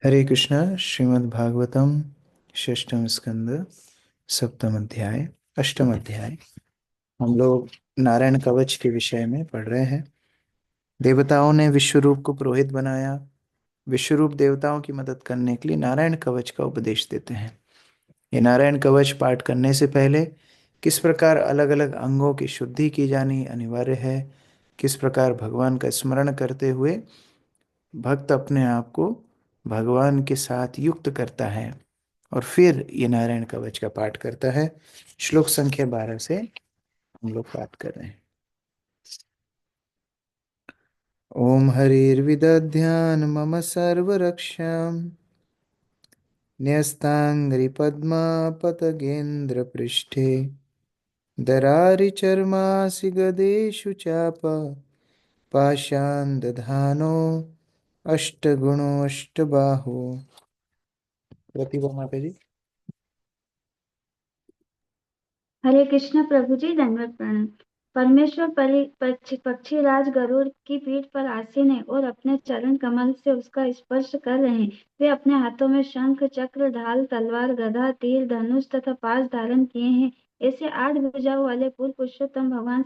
हरे कृष्णा। श्रीमद् भागवतम षष्ठम स्कंद सप्तम अध्याय अष्टम अध्याय। हम लोग नारायण कवच के विषय में पढ़ रहे हैं। देवताओं ने विश्वरूप को पुरोहित बनाया। विश्वरूप देवताओं की मदद करने के लिए नारायण कवच का उपदेश देते हैं। ये नारायण कवच पाठ करने से पहले किस प्रकार अलग अलग अंगों की शुद्धि की जानी अनिवार्य है, किस प्रकार भगवान का स्मरण करते हुए भक्त अपने आप को भगवान के साथ युक्त करता है और फिर ये नारायण कवच का पाठ करता है। श्लोक संख्या 12 से हम लोग पाठ कर रहे हैं। ओम हरिर्विदध्यान मम सर्वरक्षाम न्यस्तांग्रिपद्मापतगेन्द्र पृष्ठे दरारिचर्मासि गदेषु चाप पाषाण दधानो अष्टगुणोऽष्टबाहो। प्रतिभा माता जी। हरे कृष्ण प्रभु जी, दंडवत प्रणाम। परमेश्वर पक्षी राज गरुड़ की पीठ पर आसीन है और अपने चरण कमल से उसका स्पर्श कर रहे हैं। वे अपने हाथों में शंख चक्र ढाल तलवार गदा तीर धनुष तथा पाश धारण किए हैं। ऐसे 8 भुजाओं वाले पूर्ण पुरुषोत्तम भगवान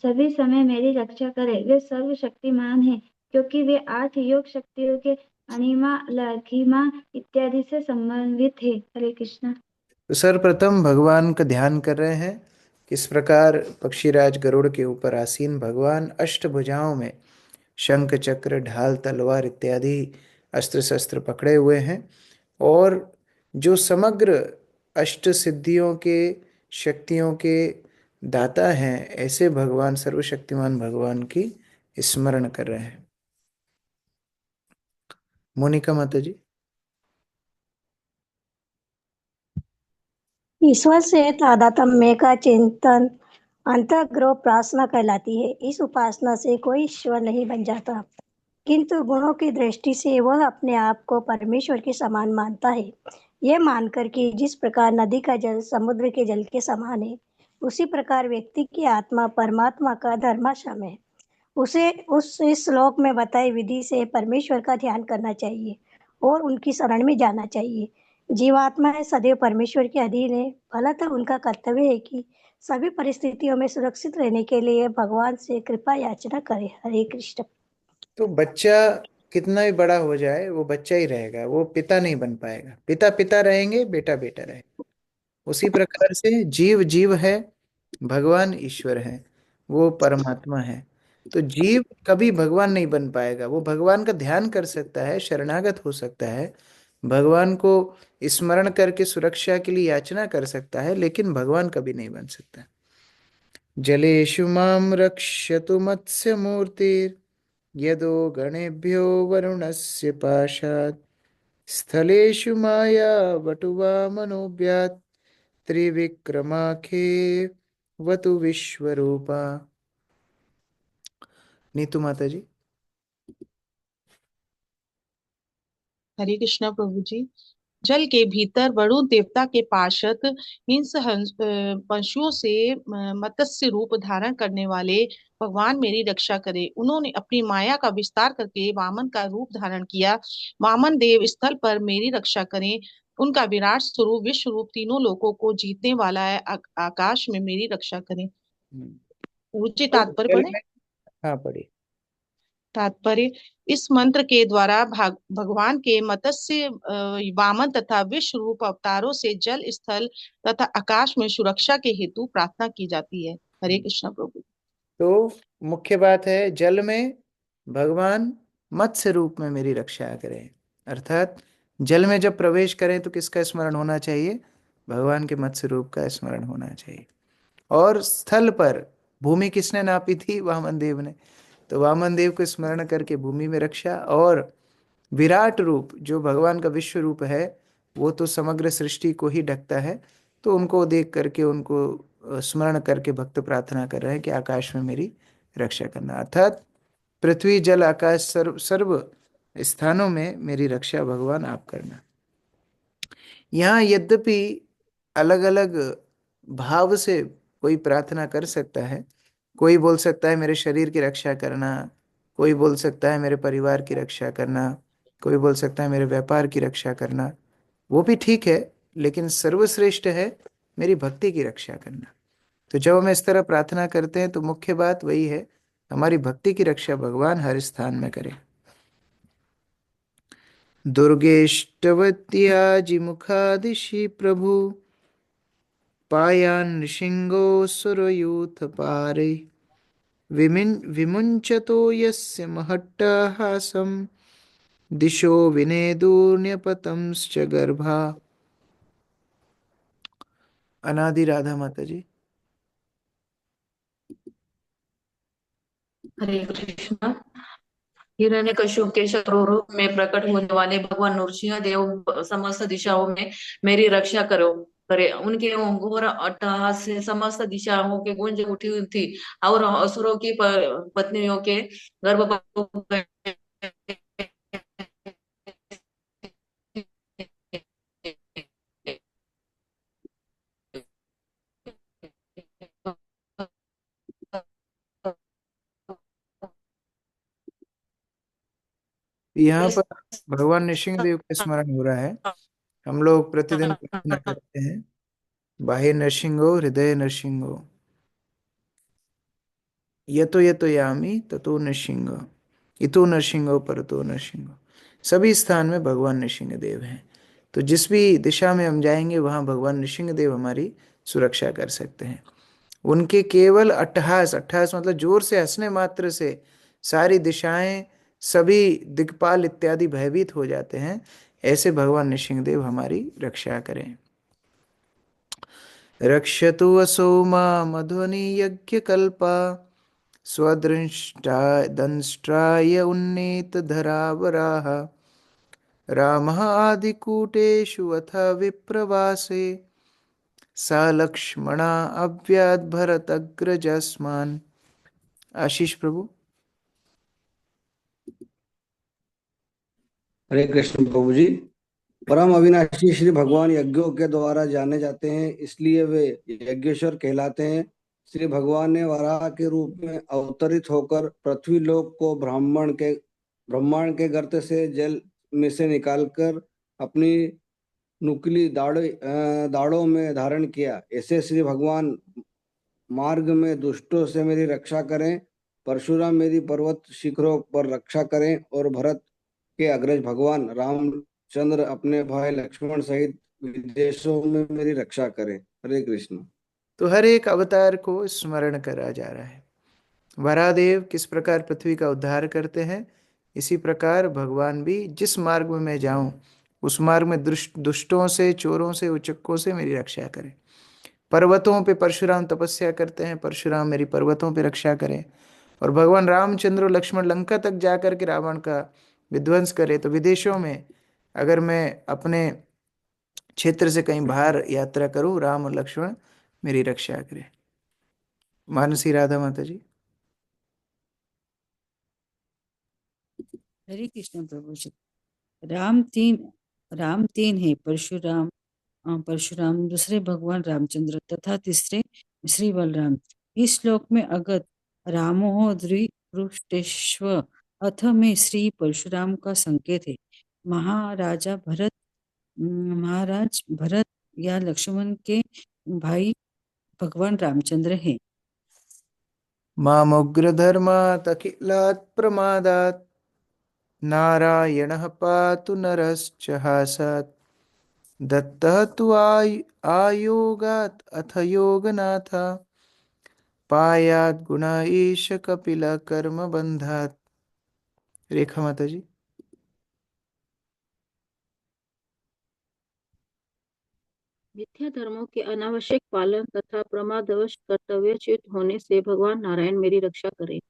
सभी समय मेरी रक्षा करे। वे सर्वशक्तिमान हैं क्योंकि वे 8 योग शक्तियों के अणिमा लघिमा इत्यादि से संबंधित है। हरे कृष्ण। तो सर्वप्रथम भगवान का ध्यान कर रहे हैं। किस प्रकार पक्षीराज गरुड़ के ऊपर आसीन भगवान अष्टभुजाओं में शंख चक्र ढाल तलवार इत्यादि अस्त्र शस्त्र पकड़े हुए हैं और जो समग्र अष्ट सिद्धियों के शक्तियों के दाता हैं, ऐसे भगवान सर्वशक्तिमान भगवान की स्मरण कर रहे हैं। मोनिका माता जी। ईश्वर से तादात्म्य का चिंतन अंतर्ग्रह उपासना कहलाती है। इस उपासना से कोई ईश्वर नहीं बन जाता, किंतु गुणों की दृष्टि से वह अपने आप को परमेश्वर के समान मानता है। यह मानकर कि जिस प्रकार नदी का जल समुद्र के जल के समान है, उसी प्रकार व्यक्ति की आत्मा परमात्मा का धर्माश्रम है। उसे उस इस श्लोक में बताई विधि से परमेश्वर का ध्यान करना चाहिए और उनकी शरण में जाना चाहिए। जीवात्माएं सदैव परमेश्वर के अधीन है। फलतः उनका कर्तव्य है कि सभी परिस्थितियों में सुरक्षित रहने के लिए भगवान से कृपा याचना करें। हरे कृष्ण। तो बच्चा कितना भी बड़ा हो जाए वो बच्चा ही रहेगा, वो पिता नहीं बन पाएगा। पिता पिता रहेंगे, बेटा बेटा रहेगा। उसी प्रकार से जीव जीव है, भगवान ईश्वर है, वो परमात्मा है। तो जीव कभी भगवान नहीं बन पाएगा। वो भगवान का ध्यान कर सकता है, शरणागत हो सकता है, भगवान को स्मरण करके सुरक्षा के लिए याचना कर सकता है, लेकिन भगवान कभी नहीं बन सकता। जलेषु माम रक्षतु मत्स्य यदो गणेभ्यो वरुणस्य पाशात् स्थलेषु माया वटुवामनोऽभ्यात् त्रिविक्रमाखे वतु विश्वरूपा। नीतू माता जी। हरे कृष्णा प्रभु जी। जल के भीतर वरुण देवता के पार्षद पशुओं से मत्स्य रूप धारण करने वाले भगवान मेरी रक्षा करे। उन्होंने अपनी माया का विस्तार करके वामन का रूप धारण किया। वामन देव स्थल पर मेरी रक्षा करें। उनका विराट स्वरूप विश्व रूप तीनों लोकों को जीतने वाला है। आकाश में मेरी रक्षा करें। हम्म। ऊंचे तो तात्पर्य जल पढ़े। में। हाँ, पढ़िए। तात्पर्य। इस मंत्र के द्वारा भगवान के मत्स्य वामन तथा विश्व रूप अवतारों से जल स्थल तथा आकाश में सुरक्षा के हेतु प्रार्थना की जाती है। हरे कृष्ण प्रभु। तो मुख्य बात है, जल में भगवान मत्स्य रूप में मेरी रक्षा करें। अर्थात जल में जब प्रवेश करें तो किसका स्मरण होना चाहिए? भगवान के मत्स्य रूप का स्मरण होना चाहिए। और स्थल पर भूमि किसने नापी थी? वामन देव ने। तो वामन देव को स्मरण करके भूमि में रक्षा। और विराट रूप जो भगवान का विश्व रूप है, वो तो समग्र सृष्टि को ही ढकता है। तो उनको देख करके, उनको स्मरण करके भक्त प्रार्थना कर रहे हैं कि आकाश में मेरी रक्षा करना। अर्थात पृथ्वी जल आकाश सर्व सर्व स्थानों में मेरी रक्षा भगवान आप करना। यहाँ यद्यपि अलग अलग भाव से कोई प्रार्थना कर सकता है। कोई बोल सकता है मेरे शरीर की रक्षा करना, कोई बोल सकता है मेरे परिवार की रक्षा करना, कोई बोल सकता है मेरे व्यापार की रक्षा करना, वो भी ठीक है, लेकिन सर्वश्रेष्ठ है मेरी भक्ति की रक्षा करना। तो जब हम इस तरह प्रार्थना करते हैं तो मुख्य बात वही है, हमारी भक्ति की रक्षा भगवान हर स्थान में करे। दुर्गेष्टवत्याजिमुखादिशि प्रभु पायान् नृसिंहो सुरयूथ पारे विमुञ्चतो यस्य महट्टहासं दिशो विनेदुर्न्यपतंश्च गर्भा। अनादि राधा माता जी। हरे कृष्णा। हिरण्यकश्यप के शत्रु रूप में प्रकट होने वाले भगवान नरसिंह देव समस्त दिशाओं में मेरी रक्षा करो करे। उनके घोर अट्टहास से समस्त दिशाओं के गूंज उठी हुई थी और असुरों की पत्नियों के गर्भ यहाँ पर भगवान नृसिंह देव का स्मरण हो रहा है। हम लोग प्रतिदिन प्रार्थना करते हैं, बाह्य नृसिंहो हृदय नृसिंहो यतो यामी ततो नृसिंह इतो नृसिंहो परतो नृसिंह। सभी स्थान में भगवान नृसिंह देव हैं। तो जिस भी दिशा में हम जाएंगे वहां भगवान नृसिंह देव हमारी सुरक्षा कर सकते हैं। उनके केवल अट्टहास, अट्टहास मतलब जोर से हंसने मात्र से सारी दिशाएं, सभी दिक्पाल इत्यादि भयभीत हो जाते हैं। ऐसे भगवान नृसिंहदेव हमारी रक्षा करें। रक्षतु असौ मध्वनि यज्ञ कल्पा स्वदृष्टा दंष्ट्राय उन्नीत धरावराः रामः आदिकूटेषु अथ विप्रवासे स लक्ष्मणा अव्याद् भरतग्रजस्मान्। आशीष प्रभु। हरे कृष्ण प्रभु जी। परम अविनाशी श्री भगवान यज्ञों के द्वारा जाने जाते हैं, इसलिए वे यज्ञेश्वर कहलाते हैं। श्री भगवान ने वराह के रूप में अवतरित होकर पृथ्वी लोक को ब्रह्मांड के गर्त से जल में से निकालकर अपनी नुकीली दाढ़ों में धारण किया। ऐसे श्री भगवान मार्ग में दुष्टों से मेरी रक्षा करें, परशुराम मेरी पर्वत शिखरों पर रक्षा करें, और भरत के अग्रज भगवान रामचंद्र अपने भाई लक्ष्मण सहित विदेशों में मेरी रक्षा करें। हरे कृष्ण। तो हर एक अवतार को स्मरण करा जा रहा है। वरादेव किस प्रकार पृथ्वी का उद्धार करते हैं, इसी प्रकार भगवान भी जिस मार्ग में मैं जाऊं उस मार्ग में दुष्टों से, चोरों से, उचक्कों से मेरी रक्षा करें। पर्वतों पे परशुराम तपस्या करते हैं, परशुराम मेरी पर्वतों पे रक्षा करें। और भगवान रामचंद्र और लक्ष्मण लंका तक जाकर के रावण का विध्वंस करे। तो विदेशों में अगर मैं अपने क्षेत्र से कहीं बाहर यात्रा करूं, राम और लक्ष्मण मेरी रक्षा करें। मानसी राधा माता जी। हरे कृष्ण प्रभु जी। राम तीन राम तीन है, परशुराम परशुराम, दूसरे भगवान रामचंद्र तथा तीसरे श्री बलराम। इस श्लोक में अगत रामो द्विपृष्टेश्व अथ में श्री परशुराम का संकेत है। महाराज भरत या लक्ष्मण के भाई भगवान रामचंद्र हैं। मामुग्रधर्मात् अखिलात् प्रमादात् नारायणः पातु नरश्च हासात् दत्तः तु आयोगात् अथ योगनाथ पायात् गुण ईश कपिल कर्म बंधात्। रेखा माता जी। मिथ्या धर्मों के अनावश्यक पालन तथा प्रमादवश कर्तव्यच्युत होने से भगवान नारायण मेरी रक्षा करें।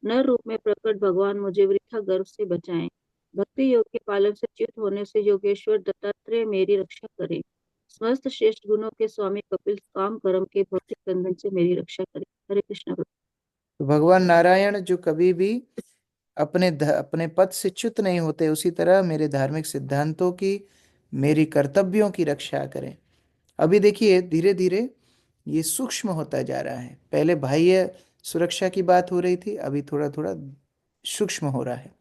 नर रूप में प्रकट भगवान मुझे वृथा गर्भ से बचाएं। भक्ति योग के पालन से च्युत होने से योगेश्वर दत्तात्रेय मेरी रक्षा करें। समस्त श्रेष्ठ गुणों के स्वामी कपिल काम कर्म के भौतिक बंधन से मेरी रक्षा करें। हरे कृष्ण। तो भगवान नारायण जो कभी भी अपने पद से च्युत नहीं होते, उसी तरह मेरे धार्मिक सिद्धांतों की, मेरी कर्तव्यों की रक्षा करें। अभी देखिए धीरे धीरे ये सूक्ष्म होता जा रहा है। पहले बाह्य सुरक्षा की बात हो रही थी, अभी थोड़ा थोड़ा सूक्ष्म हो रहा है।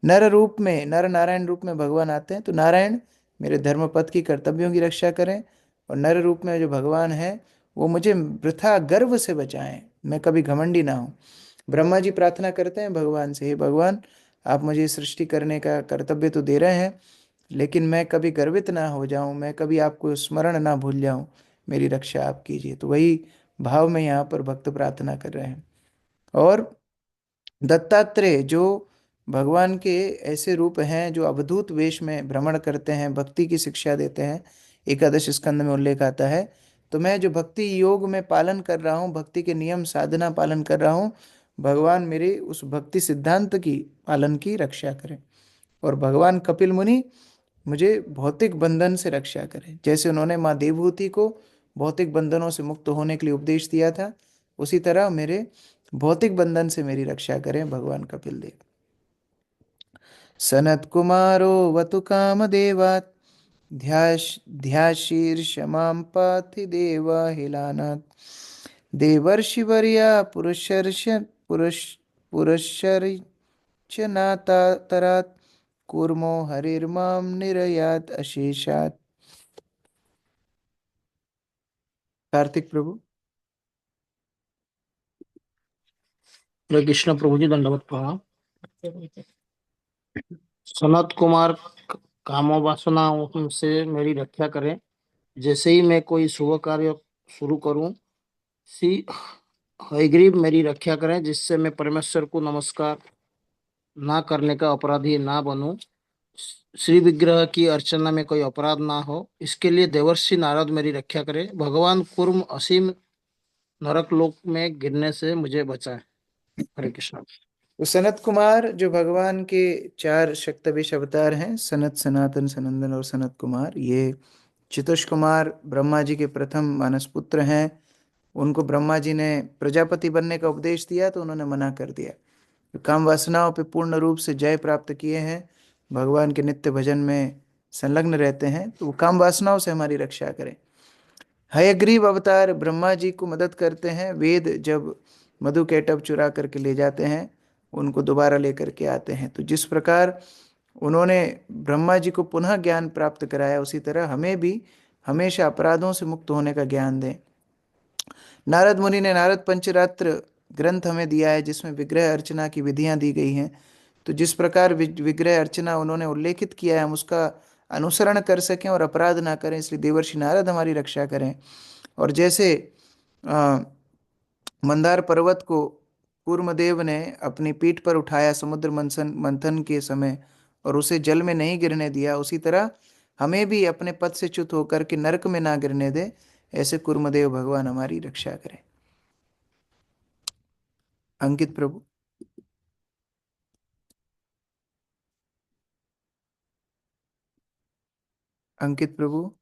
नर रूप में, नर नारायण रूप में भगवान आते हैं, तो नारायण मेरे धर्म पथ की कर्तव्यों की रक्षा करें, और नर रूप में जो भगवान है वो मुझे वृथा गर्व से बचाएं, मैं कभी घमंडी ना हूं। ब्रह्मा जी प्रार्थना करते हैं भगवान से, हे भगवान, आप मुझे सृष्टि करने का कर्तव्य तो दे रहे हैं, लेकिन मैं कभी गर्वित ना हो जाऊं, मैं कभी आपको स्मरण ना भूल जाऊं, मेरी रक्षा आप कीजिए। तो वही भाव में यहाँ पर भक्त प्रार्थना कर रहे हैं। और दत्तात्रेय जो भगवान के ऐसे रूप हैं जो अवधूत वेश में भ्रमण करते हैं, भक्ति की शिक्षा देते हैं, एकादश स्कंद में उल्लेख आता है। तो मैं जो भक्ति योग में पालन कर रहा हूँ, भक्ति के नियम साधना पालन कर रहा हूँ, भगवान मेरे उस भक्ति सिद्धांत की पालन की रक्षा करें। और भगवान कपिल मुनि मुझे भौतिक बंधन से रक्षा करें, जैसे उन्होंने माँ देवहूति को भौतिक बंधनों से मुक्त होने के लिए उपदेश दिया था, उसी तरह मेरे भौतिक बंधन से मेरी रक्षा करें भगवान कपिल देव। सनत कुमारो वतु कामदेवात् ध्याशीर्षमां पाति देवाहिलानात् देवर्षिवर्या पुरुषर्चनातरात् कूर्मो हरिर्मां निरयात् अशेषात्। कार्तिक प्रभु। हरे कृष्ण प्रभु जी, दंडवत प्रणाम। सनत कुमार कामो वासनाओं से मेरी रक्षा करें। जैसे ही मैं कोई शुभ कार्य शुरू करूं, सी हयग्रीव मेरी रक्षा करें, जिससे मैं परमेश्वर को नमस्कार ना करने का अपराधी ना बनूं। श्री विग्रह की अर्चना में कोई अपराध ना हो, इसके लिए देवर्षि नारद मेरी रक्षा करें। भगवान कुर्म असीम नरक लोक में गिरने से मुझे बचाए। हरे कृष्ण। तो सनत कुमार जो भगवान के चार शक्तवेश अवतार हैं, सनत, सनातन, सनंदन और सनत कुमार, ये चितुष कुमार ब्रह्मा जी के प्रथम मानस पुत्र हैं। उनको ब्रह्मा जी ने प्रजापति बनने का उपदेश दिया तो उन्होंने मना कर दिया। तो काम वासनाओं पे पूर्ण रूप से जय प्राप्त किए हैं, भगवान के नित्य भजन में संलग्न रहते हैं, तो वो काम वासनाओं से हमारी रक्षा करें। हयग्रीव अवतार ब्रह्मा जी को मदद करते हैं, वेद जब मधु कैटभ चुरा करके ले जाते हैं, उनको दोबारा लेकर के आते हैं। तो जिस प्रकार उन्होंने ब्रह्मा जी को पुनः ज्ञान प्राप्त कराया, उसी तरह हमें भी हमेशा अपराधों से मुक्त होने का ज्ञान दें। नारद मुनि ने नारद पंचरात्र ग्रंथ हमें दिया है, जिसमें विग्रह अर्चना की विधियां दी गई हैं। तो जिस प्रकार विग्रह अर्चना उन्होंने उल्लेखित किया है, हम उसका अनुसरण कर सकें और अपराध ना करें, इसलिए देवर्षि नारद हमारी रक्षा करें। और जैसे अ, मंदार पर्वत को कूर्मदेव ने अपनी पीठ पर उठाया समुद्र मंथन मंथन के समय और उसे जल में नहीं गिरने दिया, उसी तरह हमें भी अपने पद से च्युत होकर के नरक में ना गिरने दे, ऐसे कूर्मदेव भगवान हमारी रक्षा करें। अंकित प्रभु। अंकित प्रभु।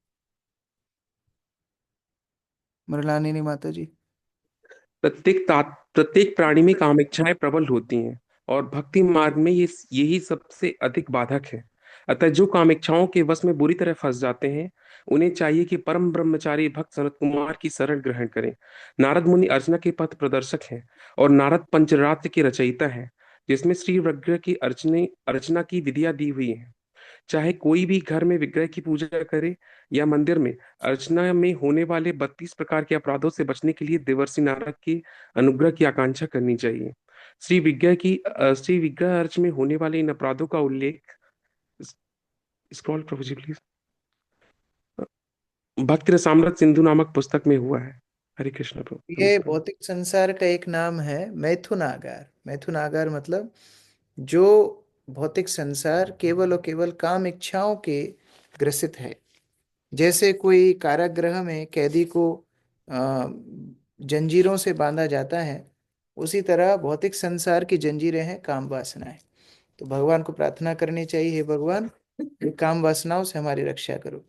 मृलालिनी माता जी। प्रत्येक प्राणी में काम इच्छाएं प्रबल होती हैं और भक्ति मार्ग में ये यही सबसे अधिक बाधक है। अतः जो काम इच्छाओं के वश में बुरी तरह फंस जाते हैं, उन्हें चाहिए कि परम ब्रह्मचारी भक्त सनत कुमार की शरण ग्रहण करें। नारद मुनि अर्चना के पथ प्रदर्शक हैं और नारद पंचरात्र के रचयिता है, जिसमें श्री विग्रह की अर्चना की विधियां दी हुई हैं। चाहे कोई भी घर में विग्रह की पूजा करे या मंदिर में, अर्चना में होने वाले 32 प्रकार के अपराधों से बचने के लिए देवर्षि नारद की अनुग्रह की आकांक्षा करनी चाहिए। श्री विग्रह अर्च में होने वाले इन अपराधों का उल्लेख, स्क्रॉल प्रभु जी प्लीज, भक्ति रसामृत सिंधु नामक पुस्तक में हुआ है। हरे कृष्ण ये प्रभु। भौतिक संसार का एक नाम है मैथुन आगार। मैथुन आगार मतलब जो भौतिक संसार केवल और केवल काम इच्छाओं के ग्रसित है। जैसे कोई कारागृह में कैदी को जंजीरों से बांधा जाता है, उसी तरह भौतिक संसार की जंजीरें हैं काम वासनाएं। तो भगवान को प्रार्थना करनी चाहिए, हे भगवान, ये काम वासनाओं से हमारी रक्षा करो।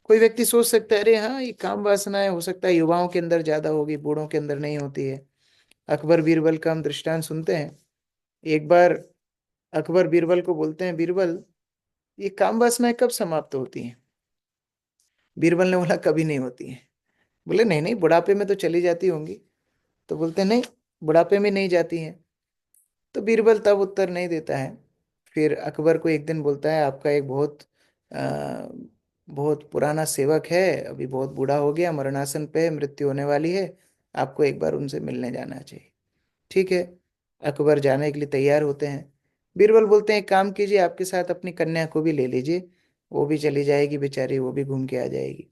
कोई व्यक्ति सोच सकता है, अरे हाँ, ये काम वासनाएं हो सकता है युवाओं के अंदर ज्यादा होगी, बूढ़ों के अंदर नहीं होती है। अकबर बीरबल का हम दृष्टांत सुनते हैं। एक बार अकबर बीरबल को बोलते हैं, बीरबल, ये काम वासनाएं कब समाप्त होती हैं? बीरबल ने बोला, कभी नहीं होती हैं। बोले, नहीं नहीं, बुढ़ापे में तो चली जाती होंगी। तो बोलते हैं, नहीं, बुढ़ापे में नहीं जाती हैं। तो बीरबल तब उत्तर नहीं देता है। फिर अकबर को एक दिन बोलता है, आपका एक बहुत पुराना सेवक है, अभी बहुत बूढ़ा हो गया, मरणासन पे है, मृत्यु होने वाली है, आपको एक बार उनसे मिलने जाना चाहिए। ठीक है, अकबर जाने के लिए तैयार होते हैं। बीरबल बोलते हैं, एक काम कीजिए, आपके साथ अपनी कन्या को भी ले लीजिए, वो भी चली जाएगी बेचारी, वो भी घूम के आ जाएगी।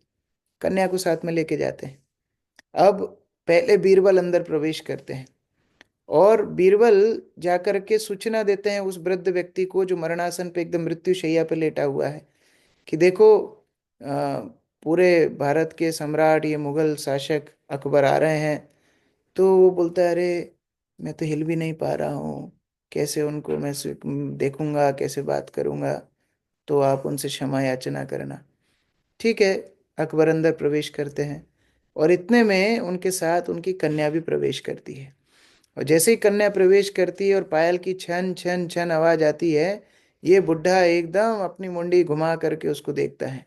कन्या को साथ में लेके जाते हैं। अब पहले बीरबल अंदर प्रवेश करते हैं और बीरबल जाकर के सूचना देते हैं उस वृद्ध व्यक्ति को जो मरणासन पे एकदम मृत्यु शैया पे लेटा हुआ है, कि देखो पूरे भारत के सम्राट, ये मुगल शासक अकबर आ रहे हैं। तो वो बोलता है, अरे मैं तो हिल भी नहीं पा रहा हूँ, कैसे उनको मैं देखूंगा, कैसे बात करूंगा, तो आप उनसे क्षमा याचना करना। ठीक है, अकबर अंदर प्रवेश करते हैं और इतने में उनके साथ उनकी कन्या भी प्रवेश करती है। और जैसे ही कन्या प्रवेश करती है और पायल की छन छन छन आवाज आती है, ये बुढ़ा एकदम अपनी मुंडी घुमा करके उसको देखता है।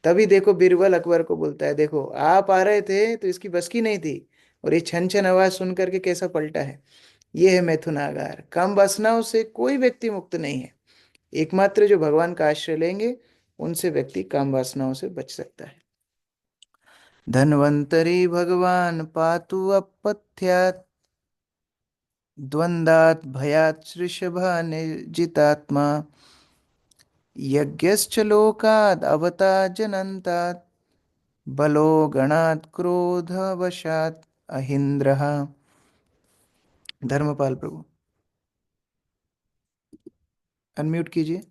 तभी देखो बीरबल अकबर को बोलता है, देखो आप आ रहे थे तो इसकी बस की नहीं थी, और ये छन छन आवाज सुन करके कैसा पलटा है। ये है मैथुनागार। काम वासनाओं से कोई व्यक्ति मुक्त नहीं है, एकमात्र जो भगवान का आश्रय लेंगे उनसे व्यक्ति काम वासनाओं से बच सकता है। धन्वंतरी भगवान पातु अपथ्यात्, द्वंद्वात् भयात् वृषभा निर्जितात्मा, यज्ञश्च लोकाद् अवता जनन्तात्, बलो गणात् क्रोधवशात् अहिंद्रः। धर्मपाल प्रभु अनम्यूट कीजिए।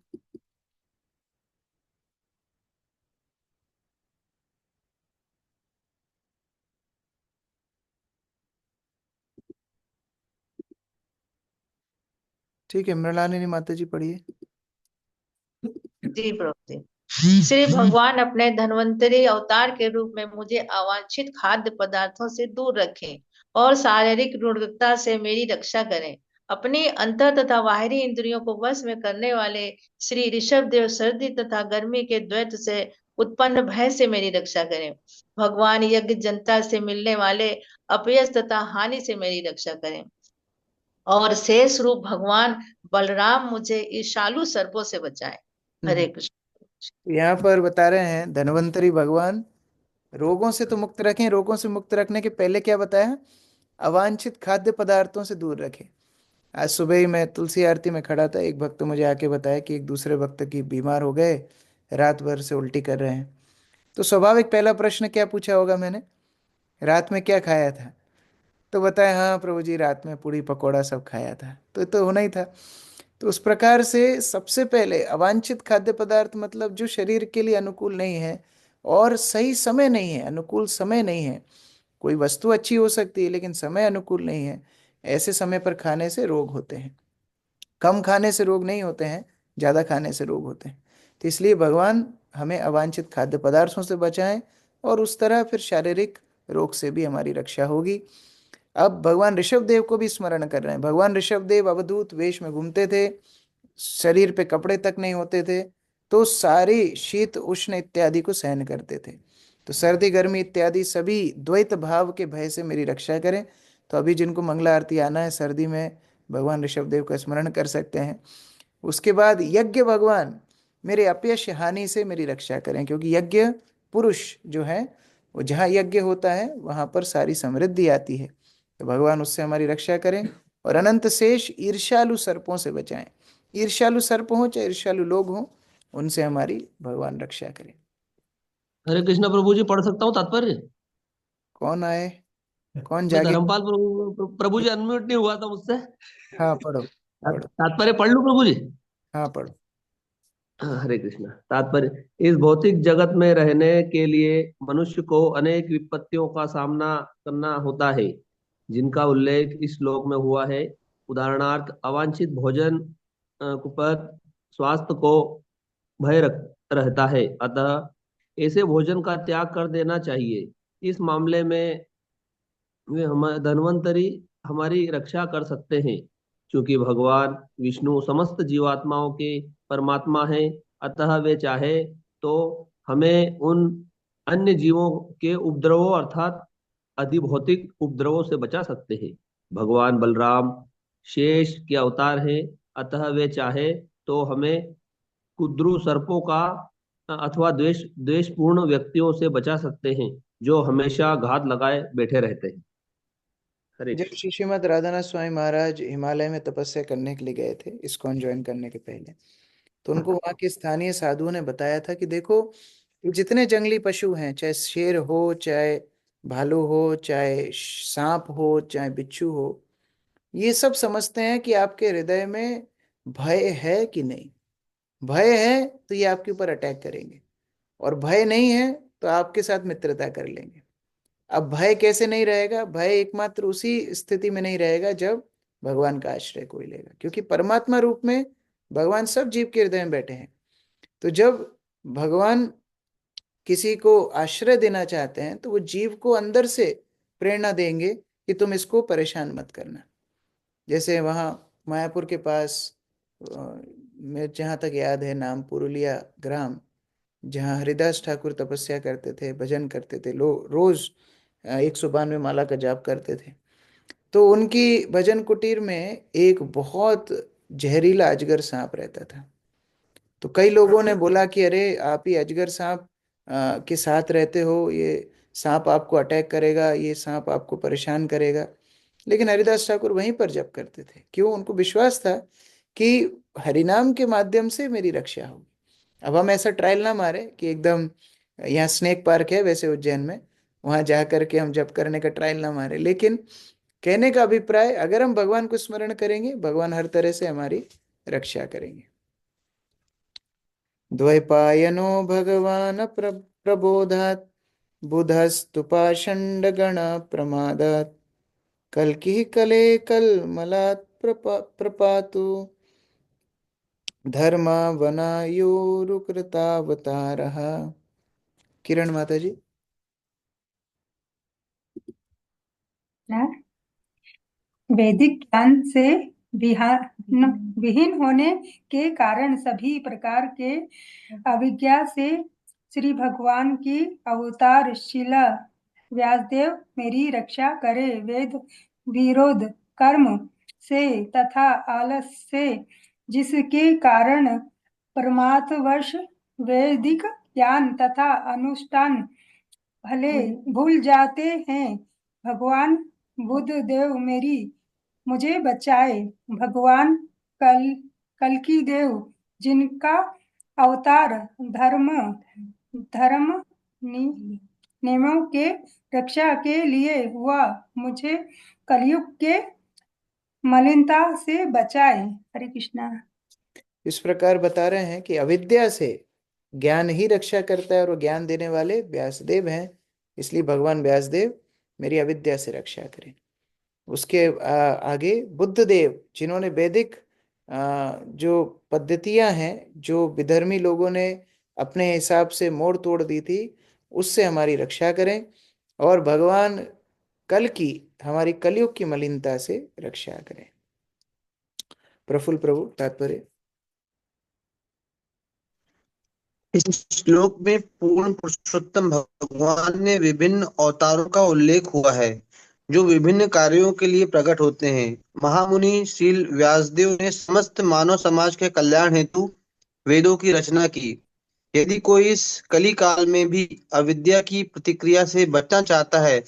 ठीक है, मृणालिनी माता जी पढ़िए। जी प्रभु जी। श्री भगवान अपने धन्वंतरी अवतार के रूप में मुझे अवांछित खाद्य पदार्थों से दूर रखें और शारीरिक रुग्णता से मेरी रक्षा करें। अपनी अंतर तथा बाहरी इंद्रियों को वश में करने वाले श्री ऋषभ देव सर्दी तथा गर्मी के द्वैत से उत्पन्न भय से मेरी रक्षा करें। भगवान यज्ञ जनता से मिलने वाले अपयश तथा हानि से मेरी रक्षा करें। और शेष रूप भगवान बलराम मुझे ईशालु सर्पों से बचाएं। हरे कृष्ण। यहाँ पर बता रहे हैं धन्वंतरी भगवान रोगों से तो मुक्त रखें, रोगों से मुक्त रखने के पहले क्या बताया, अवांछित खाद्य पदार्थों से दूर रखें। आज सुबह ही मैं तुलसी आरती में खड़ा था, एक भक्त मुझे आके बताया कि एक दूसरे भक्त की बीमार हो गए, रात भर से उल्टी कर रहे हैं। तो स्वाभाविक पहला प्रश्न क्या पूछा होगा मैंने, रात में क्या खाया था? तो बताया, हाँ प्रभु जी रात में पूड़ी पकौड़ा सब खाया था। तो ये तो होना ही था। तो उस प्रकार से सबसे पहले अवांछित खाद्य पदार्थ मतलब जो शरीर के लिए अनुकूल नहीं है और सही समय नहीं है, अनुकूल समय नहीं है। कोई वस्तु अच्छी हो सकती है लेकिन समय अनुकूल नहीं है, ऐसे समय पर खाने से रोग होते हैं। कम खाने से रोग नहीं होते हैं, ज़्यादा खाने से रोग होते हैं। तो इसलिए भगवान हमें अवांछित खाद्य पदार्थों से बचाएं और उस तरह फिर शारीरिक रोग से भी हमारी रक्षा होगी। अब भगवान ऋषभ देव को भी स्मरण कर रहे हैं। भगवान ऋषभ देव अवधूत वेश में घूमते थे, शरीर पे कपड़े तक नहीं होते थे, तो सारी शीत उष्ण इत्यादि को सहन करते थे। तो सर्दी गर्मी इत्यादि सभी द्वैत भाव के भय से मेरी रक्षा करें। तो अभी जिनको मंगला आरती आना है सर्दी में, भगवान ऋषभ देव का स्मरण कर सकते हैं। उसके बाद यज्ञ भगवान मेरे अपयश हानि से मेरी रक्षा करें, क्योंकि यज्ञ पुरुष जो है वो जहाँ यज्ञ होता है वहां पर सारी समृद्धि आती है। तो भगवान उससे हमारी रक्षा करें। और अनंत शेष ईर्ष्यालु सर्पों से बचाएं। ईर्ष्यालु सर्प हो चाहे ईर्ष्यालु लोग हों, उनसे हमारी भगवान रक्षा करें। हरे कृष्ण प्रभु जी, पढ़ सकता हूँ तात्पर्य? कौन आए, कौन मैं जागे? धर्मपाल प्रभु जी, अनम्यूट नहीं हुआ था मुझसे। हाँ पढ़ो पढ़ो। तात्पर्य पढ़ लूं प्रभु जी? हाँ पढ़ो। हरे कृष्ण। तात्पर्य, इस भौतिक जगत में रहने के लिए मनुष्य को अनेक विपत्तियों का सामना करना होता है, जिनका उल्लेख इस श्लोक में हुआ है। उदाहरणार्थ, अवांछित भोजन, कुपथ, स्वास्थ्य को भय रहता है, अतः ऐसे भोजन का त्याग कर देना चाहिए। इस मामले में वे हम धन्वंतरी हमारी रक्षा कर सकते हैं, क्योंकि भगवान विष्णु समस्त जीवात्माओं के परमात्मा हैं। अतः वे चाहे तो हमें उन अन्य जीवों के उपद्रवों अर्थात अधिभौतिक उपद्रवों से बचा सकते हैं। भगवान बलराम शेष के अवतार हैं, अतः वे चाहे तो हमें कुद्रू सर्पों का अथवा द्वेषपूर्ण व्यक्तियों से बचा सकते हैं, जो हमेशा घात लगाए बैठे रहते हैं। हरे जब कृष्ण। श्री श्रीमद राधानाथ स्वामी महाराज हिमालय में तपस्या करने के लिए गए थे इस्कॉन ज्वाइन करने के पहले, तो उनको वहाँ के स्थानीय साधुओं ने बताया था कि देखो, ये जितने जंगली पशु हैं, चाहे शेर हो, चाहे भालू हो, चाहे सांप हो, चाहे बिच्छू हो, ये सब समझते हैं कि आपके हृदय में भय है कि नहीं। भय है तो ये आपके ऊपर अटैक करेंगे, और भय नहीं है तो आपके साथ मित्रता कर लेंगे। अब भय कैसे नहीं रहेगा? भय एकमात्र उसी स्थिति में नहीं रहेगा जब भगवान का आश्रय कोई लेगा, क्योंकि परमात्मा रूप में भगवान सब जीव के हृदय में बैठे हैं। तो जब भगवान किसी को आश्रय देना चाहते हैं तो वो जीव को अंदर से प्रेरणा देंगे कि तुम इसको परेशान मत करना। जैसे वहाँ मायापुर के पास, मैं जहाँ तक याद है, नाम पुरुलिया ग्राम, जहाँ हरिदास ठाकुर तपस्या करते थे, भजन करते थे, रोज 192 माला का जाप करते थे। तो उनकी भजन कुटीर में एक बहुत जहरीला अजगर सांप रहता था। तो कई लोगों ने बोला कि अरे, आप ही अजगर सांप के साथ रहते हो, ये सांप आपको अटैक करेगा, ये सांप आपको परेशान करेगा। लेकिन हरिदास ठाकुर वहीं पर जप करते थे। क्यों? उनको विश्वास था कि हरिनाम के माध्यम से मेरी रक्षा होगी। अब हम ऐसा ट्रायल ना मारे कि एकदम, यहाँ स्नेक पार्क है वैसे उज्जैन में, वहां जा करके हम जप करने का ट्रायल ना मारे, लेकिन कहने का अभिप्राय, अगर हम भगवान को स्मरण करेंगे, भगवान हर तरह से हमारी रक्षा करेंगे। द्वैपायनो भगवान प्रबोधात् बुधस्तुपाषण्ड गण प्रमादात् कल्किः कले कलमलात् प्रपातु धर्मावनायोरुकृतावतारः। किरण माता जी। वैदिक ज्ञान से विहीन होने के कारण सभी प्रकार के अविज्ञा से श्री भगवान की अवतार शिला व्यासदेव मेरी रक्षा करे। वेद विरोध कर्म से तथा आलस से जिसके कारण परमार्थवश वैदिक ज्ञान तथा अनुष्ठान भले भूल जाते हैं, भगवान बुद्ध देव मेरी मुझे बचाए। भगवान कल्कि देव, जिनका अवतार धर्म नियमों के रक्षा के लिए हुआ, मुझे कलयुग के मलिनता से बचाए। हरे कृष्णा। इस प्रकार बता रहे हैं कि अविद्या से ज्ञान ही रक्षा करता है, और वो ज्ञान देने वाले व्यासदेव हैं। इसलिए भगवान व्यासदेव मेरी अविद्या से रक्षा करें। उसके आगे बुद्ध देव, जिन्होंने वैदिक जो पद्धतियां हैं, जो विधर्मी लोगों ने अपने हिसाब से मोड़ तोड़ दी थी, उससे हमारी रक्षा करें। और भगवान कल की, हमारी कलयुग की मलिनता से रक्षा करें। प्रफुल्ल प्रभु तात्पर्य। इस श्लोक में पूर्ण पुरुषोत्तम भगवान ने विभिन्न अवतारों का उल्लेख हुआ है, जो विभिन्न कार्यों के लिए प्रकट होते हैं। महामुनि श्रील व्यासदेव ने समस्त मानव समाज के कल्याण हेतु वेदों की रचना की। यदि कोई इस कली काल में भी अविद्या की प्रतिक्रिया से बचना चाहता है,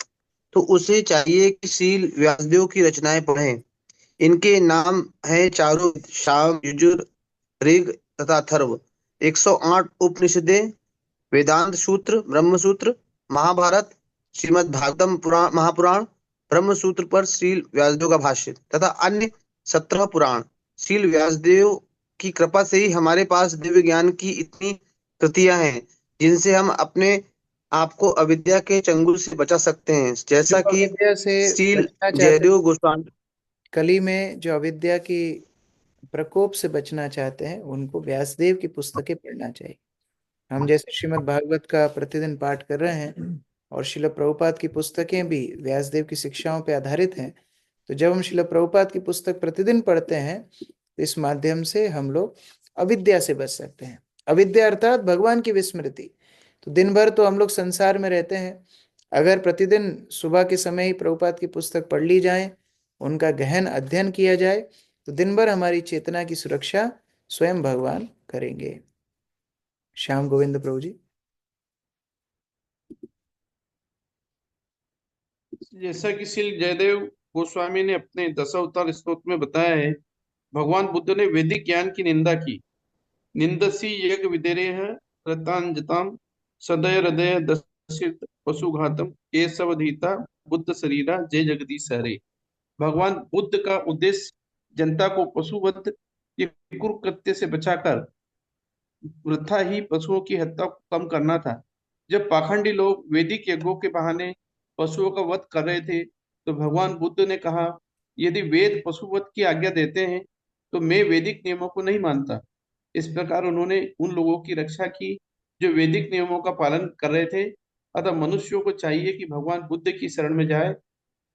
तो उसे चाहिए कि श्रील व्यासदेव की रचनाएं पढ़ें। इनके नाम हैं चारों, साम, यजुर, ऋग तथा अथर्व। 108 उपनिषदें, वेदांत सूत्र, ब्रह्म सूत्र, महाभारत, श्रीमद् भागवतम पुराण, महापुराण, ब्रह्म सूत्र पर श्रील व्यासदेव का भाष्य तथा अन्य 17 पुराण। श्रील व्यासदेव की कृपा से ही हमारे पास दिव्य ज्ञान की इतनी कृतियां हैं, जिनसे हम अपने आपको अविद्या के चंगुल से बचा सकते हैं। जैसा जो कि अविद्या से श्रील बचना चाहते हैं, जयदेव गोस्वामी, कली में जो अविद्या की प्रकोप से बचना चाहते हैं, उनको व्यासदेव की पुस्तकें पढ़ना चाहिए। हम जैसे श्रीमद् भागवत का प्रतिदिन पाठ कर रहे हैं, और शिल प्रभुपाद की पुस्तकें भी व्यासदेव की शिक्षाओं पर आधारित हैं, तो जब हम शिल प्रभुपाद की पुस्तक प्रतिदिन पढ़ते हैं, तो इस माध्यम से हम लोग अविद्या से बच सकते हैं। अविद्या अर्थात भगवान की विस्मृति। तो दिन भर तो हम लोग संसार में रहते हैं, अगर प्रतिदिन सुबह के समय ही प्रभुपाद की पुस्तक पढ़ ली जाए, उनका गहन अध्ययन किया जाए, तो दिन भर हमारी चेतना की सुरक्षा स्वयं भगवान करेंगे। श्याम गोविंद प्रभु जी। जैसा कि श्री जयदेव गोस्वामी ने अपने दशावतार स्तोत्र में बताया है, भगवान बुद्ध ने वैदिक ज्ञान की निंदा की। निंदसी यज्ञ विदेरेह रतांजताम सदय हृदय दशित पशुघातम ये सब धीता बुद्ध शरीरा जय जगदीश हरे। भगवान बुद्ध का उद्देश्य जनता को पशुवध के कुकृत्य से बचाकर वृथा ही पशुओं की हत्या को कम करना था। जब पाखंडी लोग वैदिक यज्ञों के बहाने पशुओं का वध कर रहे थे, तो भगवान बुद्ध ने कहा, यदि वेद पशुवध की आज्ञा देते हैं तो मैं वैदिक नियमों को नहीं मानता। इस प्रकार उन्होंने उन लोगों की रक्षा की जो वैदिक नियमों का पालन कर रहे थे। अतः मनुष्यों को चाहिए कि भगवान बुद्ध की शरण में जाए,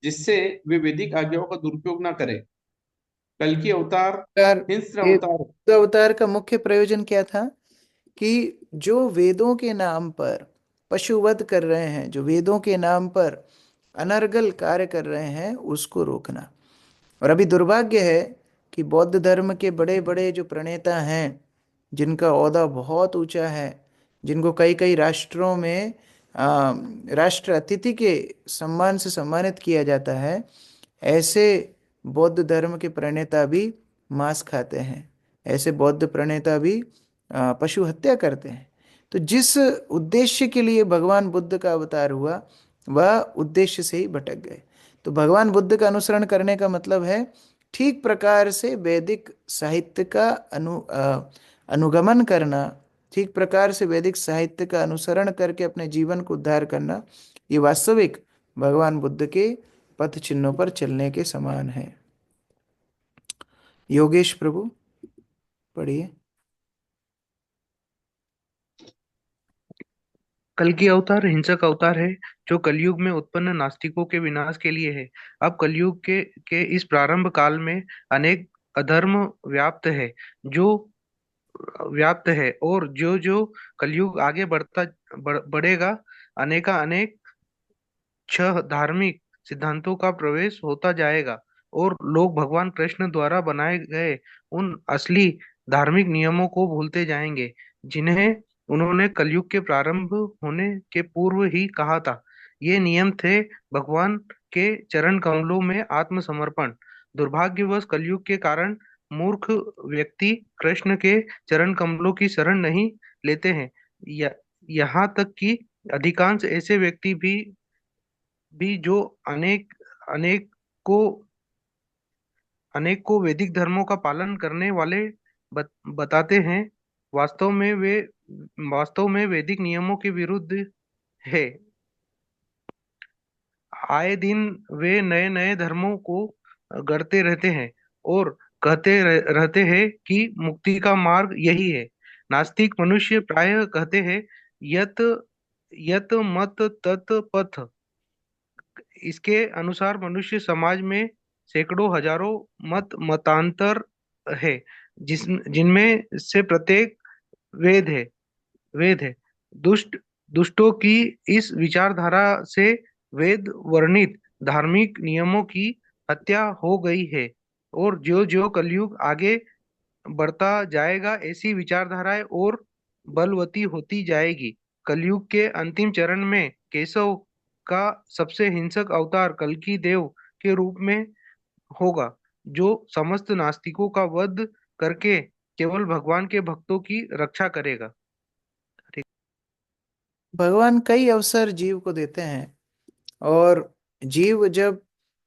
जिससे वे वैदिक आज्ञाओं का दुरुपयोग न करें। कल की अवतार, हिंस्र ये अवतार, बुद्ध अवतार का मुख्य प्रयोजन क्या था कि जो वेदों के नाम पर पशुवध कर रहे हैं, जो वेदों के नाम पर अनर्गल कार्य कर रहे हैं, उसको रोकना। और अभी दुर्भाग्य है कि बौद्ध धर्म के बड़े बड़े जो प्रणेता हैं, जिनका ओहदा बहुत ऊंचा है, जिनको कई कई राष्ट्रों में राष्ट्र अतिथि के सम्मान से सम्मानित किया जाता है, ऐसे बौद्ध धर्म के प्रणेता भी मांस खाते हैं। ऐसे बौद्ध प्रणेता भी पशु हत्या करते हैं। तो जिस उद्देश्य के लिए भगवान बुद्ध का अवतार हुआ, वह उद्देश्य से ही भटक गए। तो भगवान बुद्ध का अनुसरण करने का मतलब है ठीक प्रकार से वैदिक साहित्य का अनुगमन करना, ठीक प्रकार से वैदिक साहित्य का अनुसरण करके अपने जीवन को उद्धार करना। ये वास्तविक भगवान बुद्ध के पथ चिन्हों पर चलने के समान है। योगेश प्रभु पढ़िए। कल की अवतार हिंसक अवतार है, जो कलयुग में उत्पन्न नास्तिकों के विनाश के लिए है। अब कलयुग के इस प्रारंभ काल में अनेक अधर्म व्याप्त है और जो जो कलयुग आगे बढ़ेगा, अनेक छह धार्मिक सिद्धांतों का प्रवेश होता जाएगा और लोग भगवान कृष्ण द्वारा बनाए गए उन असली धार्मिक नियमों को भूलते जाएंगे, जिन्हें उन्होंने कलयुग के प्रारंभ होने के पूर्व ही कहा था। ये नियम थे भगवान के चरण कमलों में आत्मसमर्पण। दुर्भाग्यवश कलयुग के कारण मूर्ख व्यक्ति कृष्ण के चरण कमलों की शरण नहीं लेते हैं। यहाँ तक कि अधिकांश ऐसे व्यक्ति भी जो अनेक को अनेक को वैदिक धर्मों का पालन करने वाले बताते हैं, वास्तव में वैदिक नियमों के विरुद्ध है। आए दिन वे नए नए धर्मों को गढ़ते रहते हैं और कहते रहते हैं कि मुक्ति का मार्ग यही है। नास्तिक मनुष्य प्रायः कहते हैं, यत यत मत तत पथ। इसके अनुसार मनुष्य समाज में सैकड़ों हजारों मतांतर है, जिनमें से प्रत्येक वेद है। दुष्टों की इस विचारधारा से वेद वर्णित धार्मिक नियमों की हत्या हो गई है और जो जो कलयुग आगे बढ़ता जाएगा, ऐसी विचारधाराएं और बलवती होती जाएगी। कलयुग के अंतिम चरण में केशव का सबसे हिंसक अवतार कल्कि देव के रूप में होगा, जो समस्त नास्तिकों का वध करके केवल भगवान के भक्तों की रक्षा करेगा। भगवान कई अवसर जीव को देते हैं और जीव जब